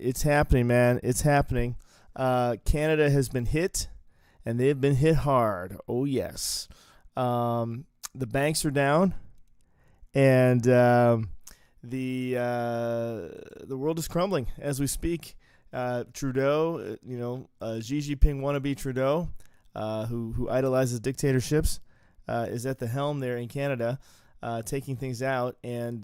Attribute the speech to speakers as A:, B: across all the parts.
A: it's happening, man. It's happening. Canada has been hit, and they've been hit hard. Oh, yes. The banks are down, and the world is crumbling as we speak. Trudeau, Xi Jinping wannabe Trudeau, who idolizes dictatorships, is at the helm there in Canada, taking things out, and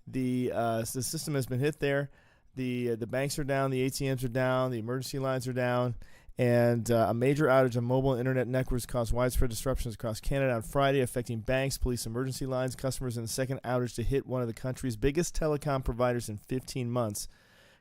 A: the system has been hit there. The banks are down, the ATMs are down, the emergency lines are down, and a major outage of mobile internet networks caused widespread disruptions across Canada on Friday, affecting banks, police, emergency lines, customers in the second outage to hit one of the country's biggest telecom providers in 15 months.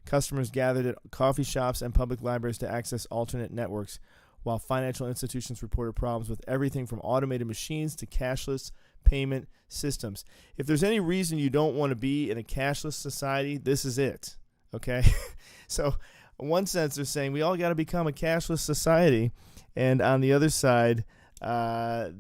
A: Customers gathered at coffee shops and public libraries to access alternate networks, while financial institutions reported problems with everything from automated machines to cashless payment systems. If there's any reason you don't want to be in a cashless society, this is it. Okay? So, in one sense, they're saying we all got to become a cashless society, and on the other side, they're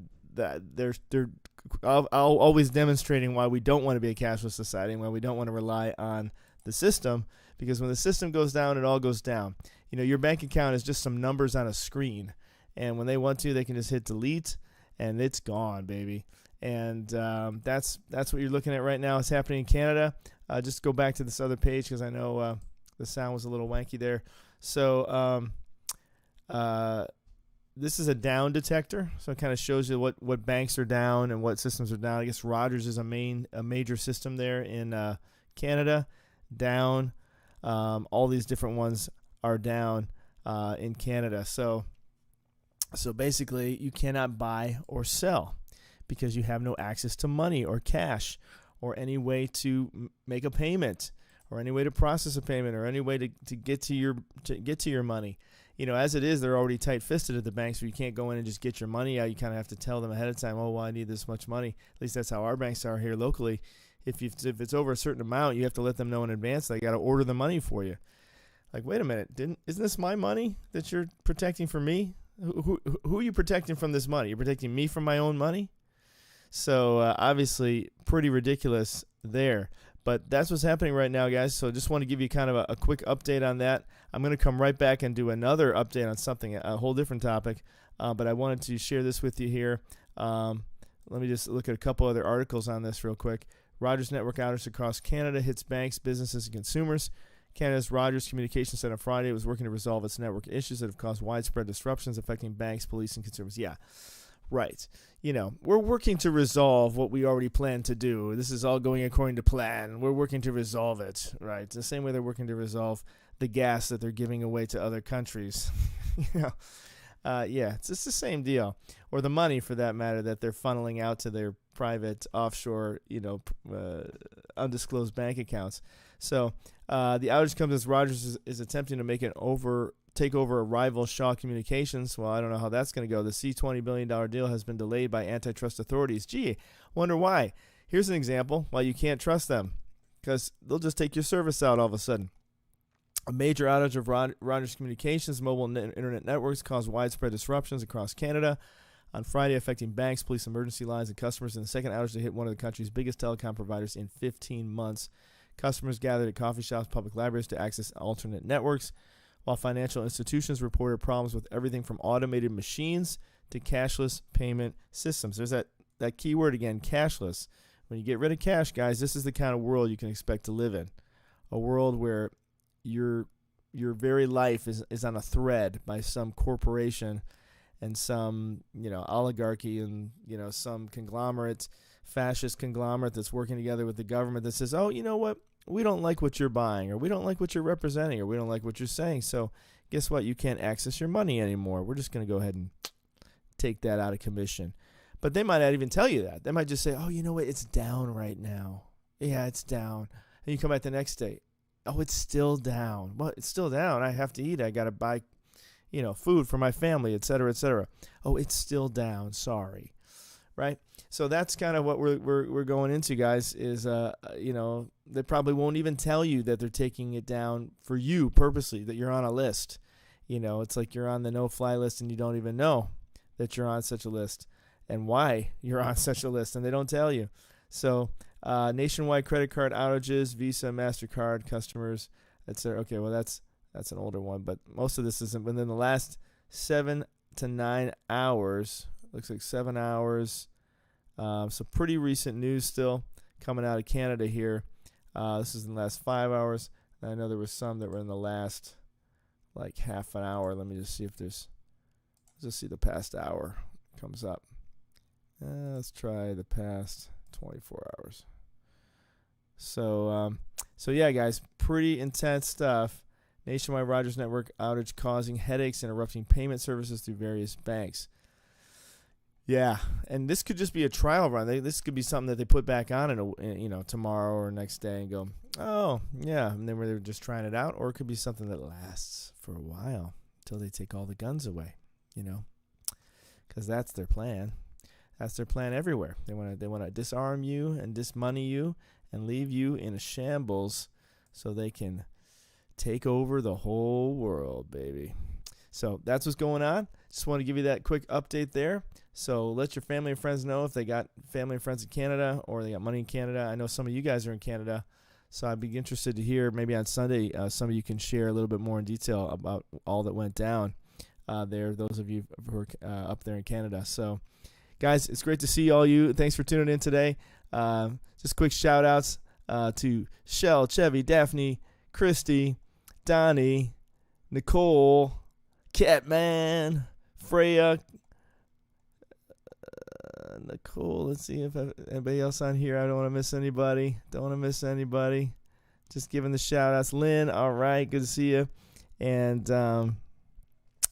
A: always demonstrating why we don't want to be a cashless society and why we don't want to rely on the system, because when the system goes down, it all goes down. Your bank account is just some numbers on a screen, and when they want to, they can just hit delete, and it's gone, baby. And that's what you're looking at right now. It's happening in Canada. Just go back to this other page because I know the sound was a little wanky there. So this is a down detector, so it kind of shows you what banks are down and what systems are down. I guess Rogers is a major system there in Canada, down. All these different ones are down in Canada. So basically, you cannot buy or sell because you have no access to money or cash or any way to make a payment or any way to process a payment or any way to get to your money. As it is, they're already tight-fisted at the banks, so you can't go in and just get your money out. You kind of have to tell them ahead of time, oh, well, I need this much money. At least that's how our banks are here locally. If it's over a certain amount, you have to let them know in advance. They got to order the money for you. Like, wait a minute, isn't this my money that you're protecting for me? Who are you protecting from this money? You're protecting me from my own money? So obviously pretty ridiculous there. But that's what's happening right now, guys. So just want to give you kind of a quick update on that. I'm going to come right back and do another update on something, a whole different topic. But I wanted to share this with you here. Let me just look at a couple other articles on this real quick. Rogers network outage across Canada hits banks, businesses, and consumers. Canada's Rogers Communications said on Friday it was working to resolve its network issues that have caused widespread disruptions affecting banks, police, and consumers. Yeah, right. We're working to resolve what we already planned to do. This is all going according to plan. We're working to resolve it, right? The same way they're working to resolve the gas that they're giving away to other countries. It's just the same deal. Or the money, for that matter, that they're funneling out to their private offshore, undisclosed bank accounts. So the outage comes as Rogers is attempting to take over a rival Shaw Communications. Well, I don't know how that's going to go. The $20 billion deal has been delayed by antitrust authorities. Gee, wonder why. Here's an example why you can't trust them, because they'll just take your service out all of a sudden. A major outage of Rogers Communications mobile internet networks caused widespread disruptions across Canada on Friday, affecting banks, police, emergency lines, and customers in the second outage to hit one of the country's biggest telecom providers in 15 months. Customers gathered at coffee shops, public libraries to access alternate networks, while financial institutions reported problems with everything from automated machines to cashless payment systems. There's that key word again, cashless. When you get rid of cash, guys, this is the kind of world you can expect to live in. A world where your very life is on a thread by some corporation and some oligarchy and some fascist conglomerate that's working together with the government that says, oh, you know what, we don't like what you're buying, or we don't like what you're representing, or we don't like what you're saying, so guess what, you can't access your money anymore. We're just going to go ahead and take that out of commission. But they might not even tell you that. They might just say, oh, you know what, it's down right now. Yeah, it's down. And you come back the next day, oh, it's still down. Well, it's still down. I have to eat. I got to buy food for my family, et cetera, et cetera. Oh, it's still down. Sorry. Right? So that's kind of what we're going into, guys, is, they probably won't even tell you that they're taking it down for you purposely, that you're on a list. It's like you're on the no-fly list and you don't even know that you're on such a list and why you're on such a list, and they don't tell you. So nationwide credit card outages, Visa, MasterCard customers That's their, okay. Well, that's an older one, but most of this isn't within the last 7 to 9 hours. Looks like 7 hours. So pretty recent news still coming out of Canada here. This is in the last 5 hours. I know there was some that were in the last like half an hour. Let me just see if there's. Let's just see the past hour comes up. Let's try the past 24 hours. So yeah, guys, pretty intense stuff. Nationwide Rogers Network outage causing headaches and interrupting payment services through various banks. Yeah, and this could just be a trial run. This could be something that they put back on tomorrow or next day and go, oh, yeah, and then they're just trying it out. Or it could be something that lasts for a while until they take all the guns away, because that's their plan. That's their plan everywhere. They want to disarm you and dismoney you and leave you in a shambles so they can take over the whole world, baby. So that's what's going on. Just want to give you that quick update there. So let your family and friends know if they got family and friends in Canada or they got money in Canada. I know some of you guys are in Canada, so I'd be interested to hear maybe on Sunday some of you can share a little bit more in detail about all that went down there, those of you who are up there in Canada. So, guys, it's great to see all you. Thanks for tuning in today. Just quick shout-outs to Shell, Chevy, Daphne, Christy, Donnie, Nicole, Catman, Freya, Nicole. Let's see if anybody else on here. I don't want to miss anybody. Just giving the shout-outs. Lynn, all right, good to see you. And,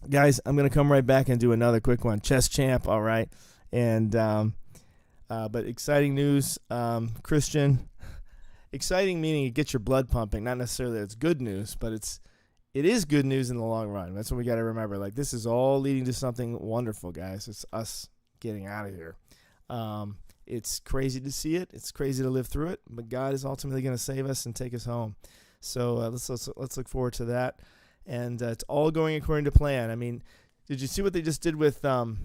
A: guys, I'm going to come right back and do another quick one. Chess Champ, all right. And but exciting news, Christian. Exciting meaning it gets your blood pumping. Not necessarily that it's good news, but it is good news in the long run. That's what we got to remember. Like, this is all leading to something wonderful, guys. It's us getting out of here. It's crazy to see it. It's crazy to live through it. But God is ultimately going to save us and take us home. So let's look forward to that. And it's all going according to plan. I mean, did you see what they just did with? Oh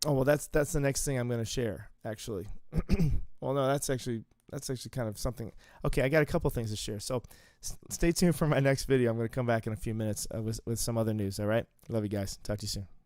A: well, that's the next thing I'm going to share. Actually, well, no, that's actually kind of something. Okay, I got a couple things to share. So stay tuned for my next video. I'm going to come back in a few minutes with some other news. All right, love you guys. Talk to you soon.